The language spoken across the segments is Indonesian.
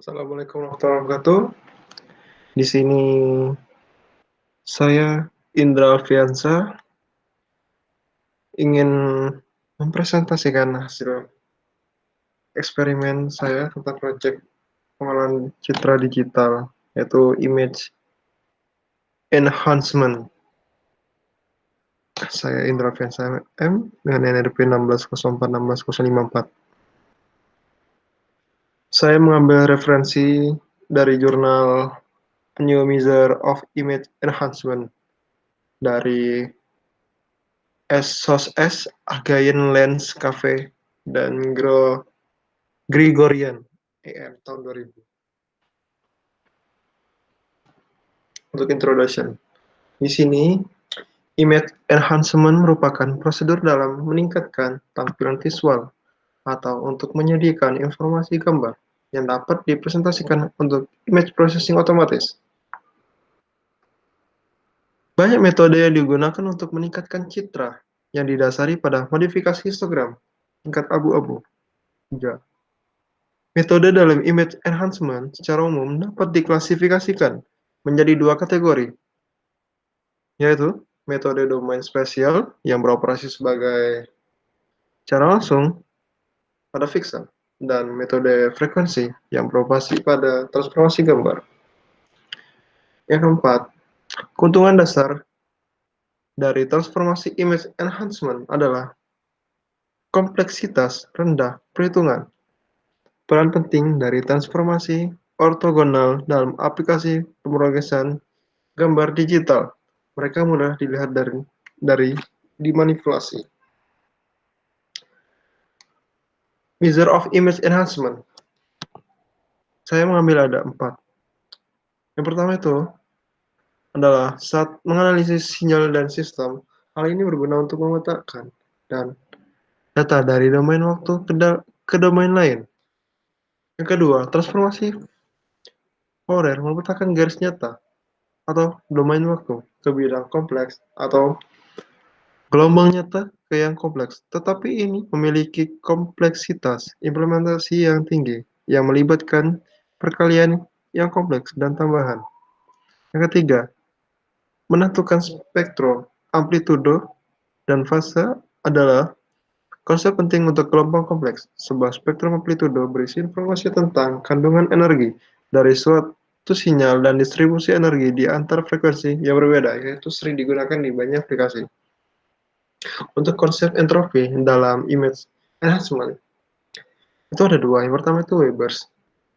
Assalamualaikum warahmatullahi wabarakatuh. Di sini saya Indra Alfiansa ingin mempresentasikan hasil eksperimen saya tentang proyek pengolahan citra digital, yaitu image enhancement. Saya Indra Alfiansa M dengan NRP 1604 Saya mengambil referensi dari jurnal New Measure of Image Enhancement dari SOS, Again Lens Cafe, dan Gregorian EM tahun 2000. Untuk introduction, di sini image enhancement merupakan prosedur dalam meningkatkan tampilan visual atau untuk menyediakan informasi gambar yang dapat dipresentasikan untuk image processing otomatis. Banyak metode yang digunakan untuk meningkatkan citra yang didasari pada modifikasi histogram tingkat abu-abu. Metode dalam image enhancement secara umum dapat diklasifikasikan menjadi dua kategori, yaitu metode domain spasial yang beroperasi sebagai cara langsung pada pixel, dan metode frekuensi yang beroperasi pada transformasi gambar. Yang keempat, keuntungan dasar dari transformasi image enhancement adalah kompleksitas rendah perhitungan. Peran penting dari transformasi ortogonal dalam aplikasi pemrosesan gambar digital. Mereka mudah dilihat dari dimanipulasi. Measure of image enhancement. Saya mengambil ada 4. Yang pertama itu adalah saat menganalisis sinyal dan sistem. Hal ini berguna untuk memetakan dan data dari domain waktu ke domain lain. Yang kedua, transformasi Fourier memetakan garis nyata atau domain waktu ke bidang kompleks atau gelombang nyata ke yang kompleks, tetapi ini memiliki kompleksitas implementasi yang tinggi yang melibatkan perkalian yang kompleks dan tambahan. Yang ketiga, menentukan spektrum, amplitudo, dan fase adalah konsep penting untuk gelombang kompleks. Sebuah spektrum amplitudo berisi informasi tentang kandungan energi dari suatu sinyal dan distribusi energi di antar frekuensi yang berbeda, yaitu sering digunakan di banyak aplikasi. Untuk konsep entropi dalam image enhancement, itu ada dua. Yang pertama itu Webers,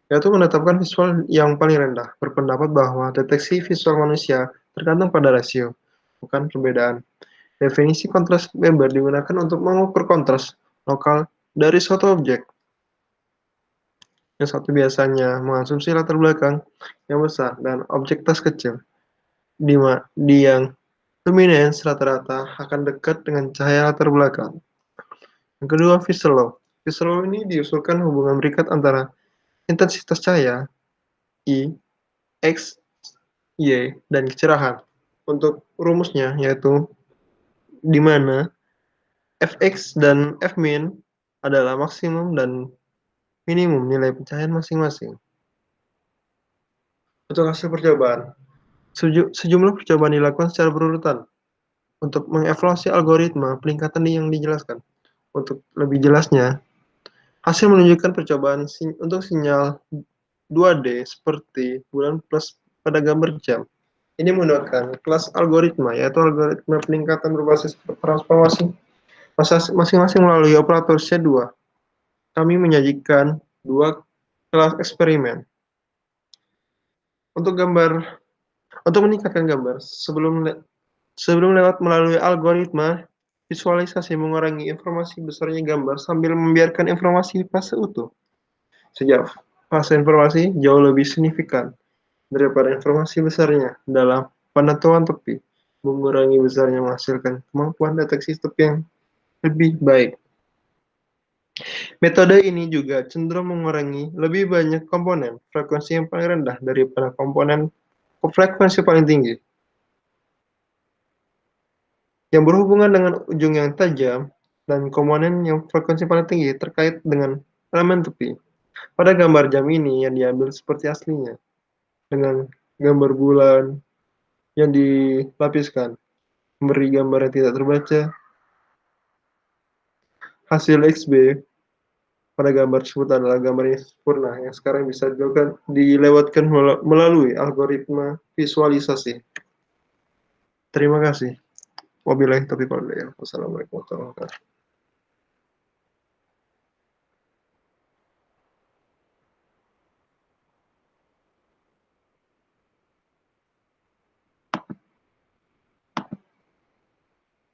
yaitu menetapkan visual yang paling rendah, berpendapat bahwa deteksi visual manusia tergantung pada rasio, bukan perbedaan. Definisi kontras Weber digunakan untuk mengukur kontras lokal dari suatu objek. Yang satu biasanya mengasumsi latar belakang yang besar dan objek tas kecil, di yang luminance rata-rata akan dekat dengan cahaya latar belakang. Yang kedua, Fish Law. Fish Law ini diusulkan hubungan berikat antara intensitas cahaya, I, X, Y, dan kecerahan. Untuk rumusnya, yaitu di mana Fx dan Fmin adalah maksimum dan minimum nilai pencahayaan masing-masing. Untuk hasil percobaan, sejumlah percobaan dilakukan secara berurutan untuk mengevaluasi algoritma peningkatan yang dijelaskan. Untuk lebih jelasnya, hasil menunjukkan percobaan untuk sinyal 2D seperti bulan plus pada gambar jam. Ini menggunakan kelas algoritma, yaitu algoritma peningkatan berbasis transformasi masing-masing melalui operator C2. Kami menyajikan dua kelas eksperimen. Untuk meningkatkan gambar, sebelum lewat melalui algoritma visualisasi mengurangi informasi besarnya gambar sambil membiarkan informasi fase utuh. Sejak fase informasi jauh lebih signifikan daripada informasi besarnya dalam penentuan tepi, mengurangi besarnya menghasilkan kemampuan deteksi tepi yang lebih baik. Metode ini juga cenderung mengurangi lebih banyak komponen frekuensi yang paling rendah daripada komponen frekuensi paling tinggi, yang berhubungan dengan ujung yang tajam dan komponen yang frekuensi paling tinggi terkait dengan elemen tepi. Pada gambar Gemini yang diambil seperti aslinya, dengan gambar bulan yang dilapiskan, memberi gambar yang tidak terbaca. Hasil XB pada gambar tersebut adalah gambar yang sempurna yang sekarang bisa dilewatkan melalui algoritma visualisasi. Terima kasih. Wabillahi taufiq wal hidayah. Wassalamualaikum warahmatullahi wabarakatuh.